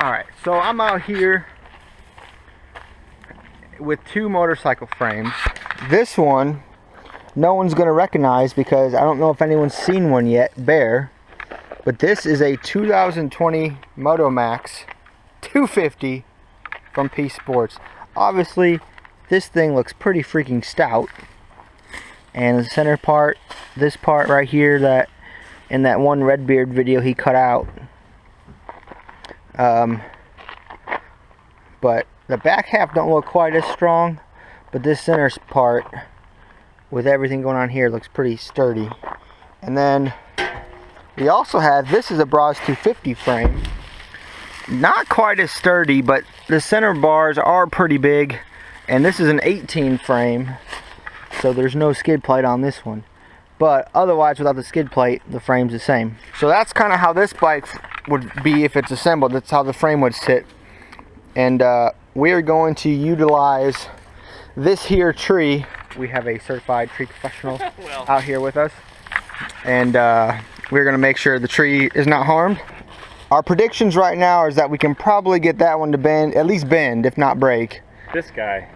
Alright, so I'm out here with two motorcycle frames. This one, no one's going to recognize because I don't know if anyone's seen one yet, bare. But this is a 2020 Moto Max 250 from P Sports. Obviously, this thing looks pretty freaking stout. And the center part, this part right here, that in that one Redbeard video he cut out. But the back half don't look quite as strong, but this center part with everything going on here looks pretty sturdy. And then we also have, this is a Brozz 250 frame. Not quite as sturdy, but the center bars are pretty big, and this is an 18 frame, so there's no skid plate on this one. But otherwise, without the skid plate, the frame's the same. So that's kind of how this bike would be if it's assembled. That's how the frame would sit. And we are going to utilize this here tree. We have a certified tree professional out here with us. And we're going to make sure the tree is not harmed. Our predictions right now is that we can probably get that one to bend, at least bend, if not break. This guy,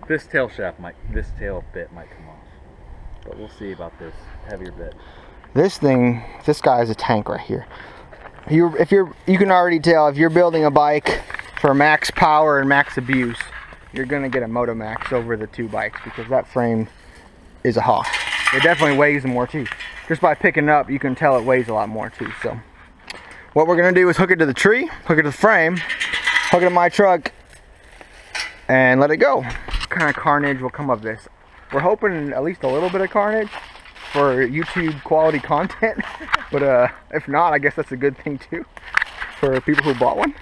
this tail shaft might, this tail bit might come off. But we'll see about this heavier bit. This thing, this guy is a tank right here. You can already tell if you're building a bike for max power and max abuse, you're gonna get a Moto Max over the two bikes because that frame is a hawk. It definitely weighs more too. Just by picking it up, you can tell it weighs a lot more too. So what we're gonna do is hook it to the tree, hook it to the frame, hook it to my truck, and let it go. What kind of carnage will come of this? We're hoping at least a little bit of carnage for YouTube quality content, but if not, I guess that's a good thing too for people who bought one.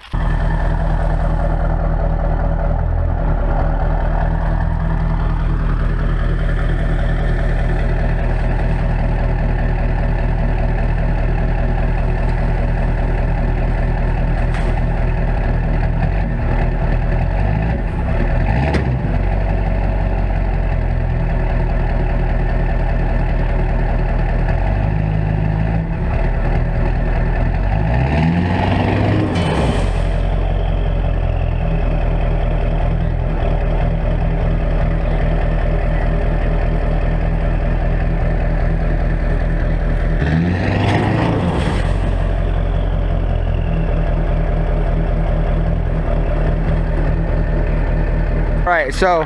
Alright, so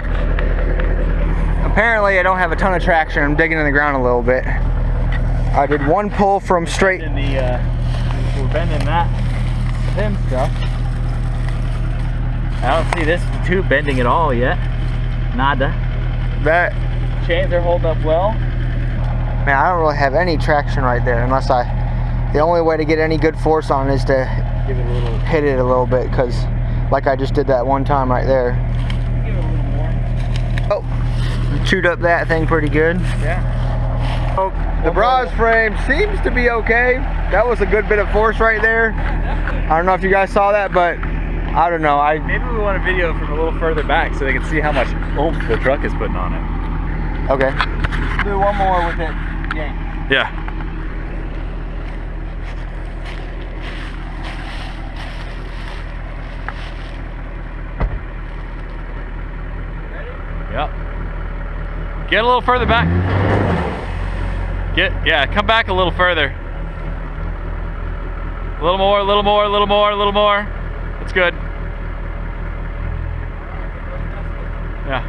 apparently I don't have a ton of traction. I'm digging in the ground a little bit. I did one pull from straight. We're bending that stem stuff. I don't see this tube bending at all yet. Nada. That chains are holding up well. Man, I don't really have any traction right there unless the only way to get any good force on it is to give it a little, hit it a little bit, because like I just did that one time right there. Give it a little more. Oh, you chewed up that thing pretty good. Yeah. Oh, the Brozz frame seems to be okay. That was a good bit of force right there. I don't know if you guys saw that, but I don't know. Maybe we want a video from a little further back so they can see how much oomph the truck is putting on it. Okay. Let's do one more with it. Yeah. Yep. Get a little further back. Yeah, come back a little further. A little more, a little more, a little more, a little more. That's good. Yeah.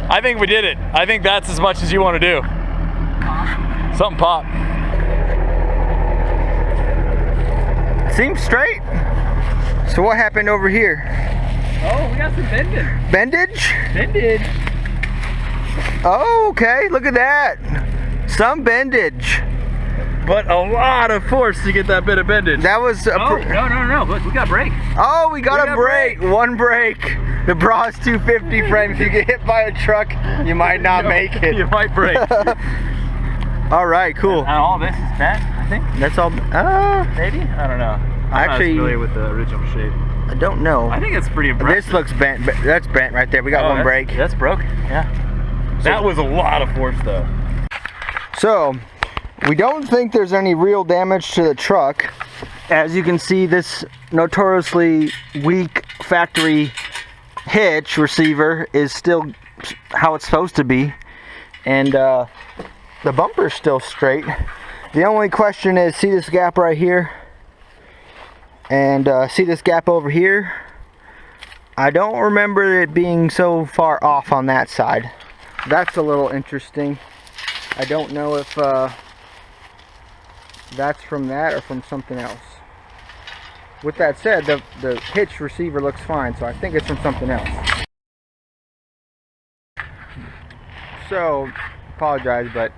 I think we did it. I think that's as much as you want to do. Something pop. Seems straight. So what happened over here? Oh, we got some bending. Bendage? Bendage. Oh, okay. Look at that. Some bendage. But a lot of force to get that bit of bendage. That was a no. Look, we got a break. Oh, we got a break. One break. The Brozz 250 frame. If you get hit by a truck, you might not make it. You might break. All right, cool. And all this is bent, I think. That's all. Maybe? I don't know. I'm not familiar with the original shape. I don't know. I think it's pretty impressive. This looks bent. That's bent right there. We got one break. That's broken. Yeah. That was a lot of force though. So, we don't think there's any real damage to the truck. As you can see, this notoriously weak factory hitch receiver is still how it's supposed to be. And the bumper's still straight. The only question is, see this gap right here? And see this gap over here? I don't remember it being so far off on that side. That's a little interesting. I don't know if that's from that or from something else. With that said, the hitch receiver looks fine, so I think it's from something else. So, apologize, but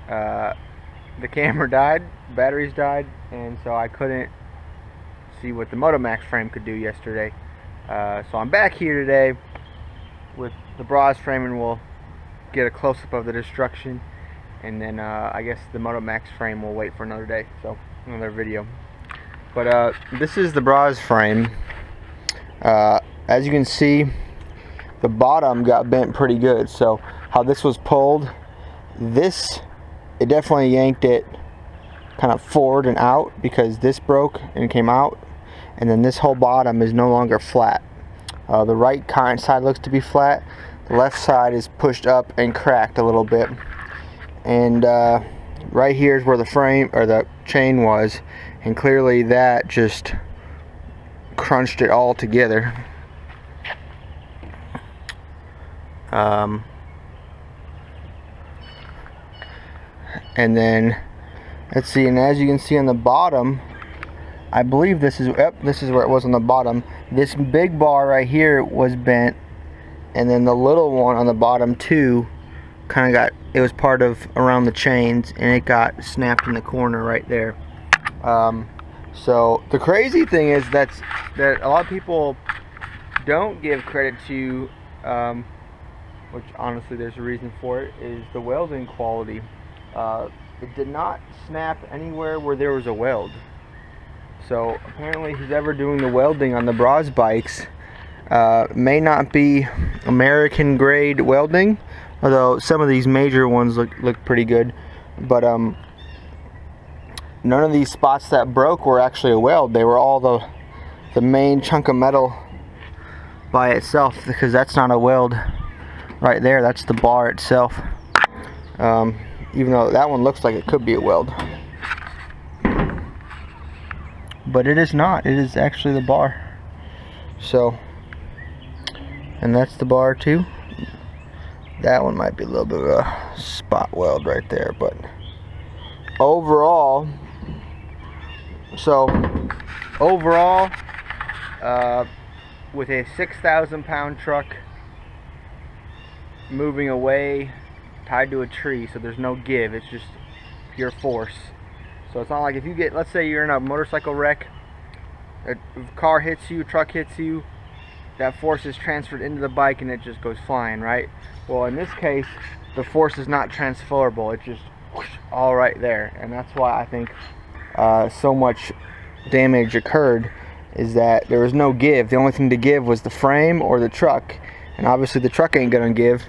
the camera died, batteries died, and so I couldn't see what the Motomax frame could do yesterday. So I'm back here today with the Brozz frame, and we'll get a close-up of the destruction, and then I guess the Motomax frame will wait for another day, so another video. But this is the Brozz frame. As you can see, the bottom got bent pretty good. So how this was pulled, it definitely yanked it kind of forward and out, because this broke and came out, and then this whole bottom is no longer flat. The right side looks to be flat. The left side is pushed up and cracked a little bit, and right here is where the frame or the chain was, and clearly that just crunched it all together. And then let's see, and as you can see on the bottom, I believe this is where it was on the bottom. This big bar right here was bent, and then the little one on the bottom too kind of it was part of around the chains, and it got snapped in the corner right there. So the crazy thing is that a lot of people don't give credit to, which honestly there's a reason for it, is the welding quality. It did not snap anywhere where there was a weld. So apparently whoever doing the welding on the Brozz bikes may not be American grade welding, although some of these major ones look pretty good. But none of these spots that broke were actually a weld. They were all the main chunk of metal by itself, because that's not a weld right there. That's the bar itself. Even though that one looks like it could be a weld, but it is not. It is actually the bar. So, and that's the bar too. That one might be a little bit of a spot weld right there, but overall, with a 6,000 pound truck moving away tied to a tree, so there's no give, it's just pure force. So it's not like if you get, let's say you're in a motorcycle wreck, a car hits you, truck hits you, that force is transferred into the bike and it just goes flying, right? Well, in this case, the force is not transferable. It's just whoosh, all right there, and that's why I think so much damage occurred, is that there was no give. The only thing to give was the frame or the truck, and obviously the truck ain't gonna give.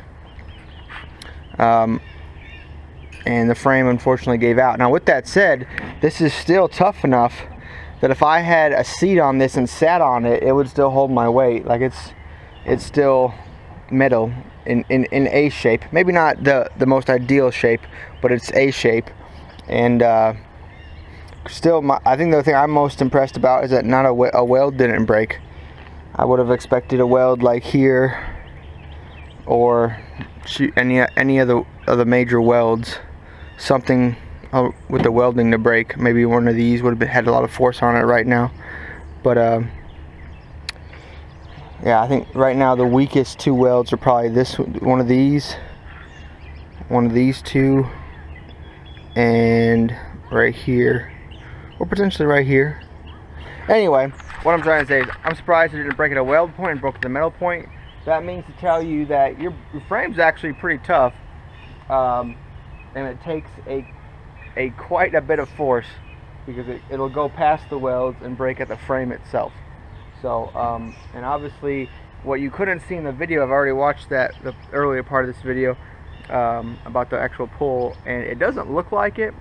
And the frame unfortunately gave out. Now with that said, this is still tough enough that if I had a seat on this and sat on it, it would still hold my weight. Like it's still metal in A shape. Maybe not the most ideal shape, but it's A shape. And still, I think the thing I'm most impressed about is that not a weld didn't break. I would have expected a weld like here, or any of the major welds, something with the welding to break. Maybe one of these would have had a lot of force on it right now. But yeah, I think right now the weakest two welds are probably one of these two, and right here, or potentially right here. Anyway, what I'm trying to say is I'm surprised it didn't break at a weld point and broke at the metal point. That means to tell you that your frame's actually pretty tough, and it takes quite a bit of force, because it'll go past the welds and break at the frame itself. So, and obviously what you couldn't see in the video, I've already watched the earlier part of this video, about the actual pull, and it doesn't look like it,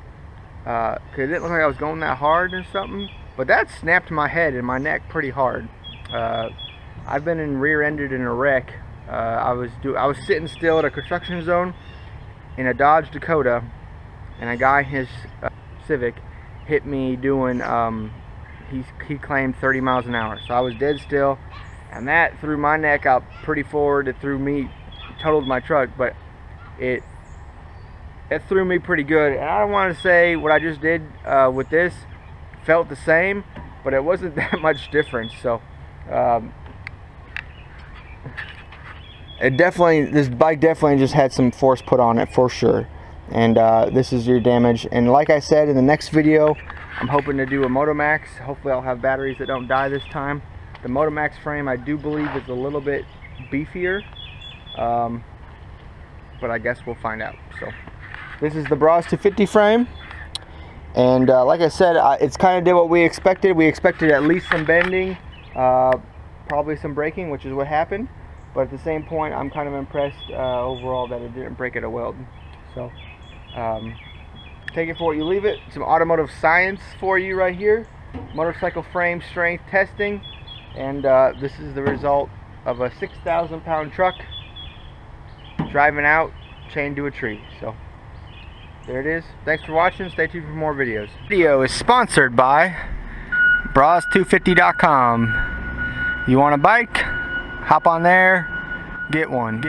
because it didn't look like I was going that hard or something, but that snapped my head and my neck pretty hard. I've been rear-ended in a wreck. I was sitting still at a construction zone in a Dodge Dakota, and a guy in his Civic hit me doing, he claimed 30 miles an hour. So I was dead still, and that threw my neck up pretty forward. It totaled my truck, but it threw me pretty good. And I don't want to say what I just did with this felt the same, but it wasn't that much difference. So this bike definitely just had some force put on it for sure. And this is your damage. And like I said, in the next video, I'm hoping to do a Motomax. Hopefully I'll have batteries that don't die this time. The Motomax frame, I do believe, is a little bit beefier, but I guess we'll find out. So this is the Brozz 250 frame, and like I said, it's kind of did what we expected. We expected at least some bending, probably some braking, which is what happened. But at the same point, I'm kind of impressed overall that it didn't break at a weld. So take it for what you leave it. Some automotive science for you right here. Motorcycle frame strength testing, and this is the result of a 6,000 pound truck driving out, chained to a tree. So there it is. Thanks for watching. Stay tuned for more videos. This video is sponsored by Brozz250.com. You want a bike? Hop on there, get one.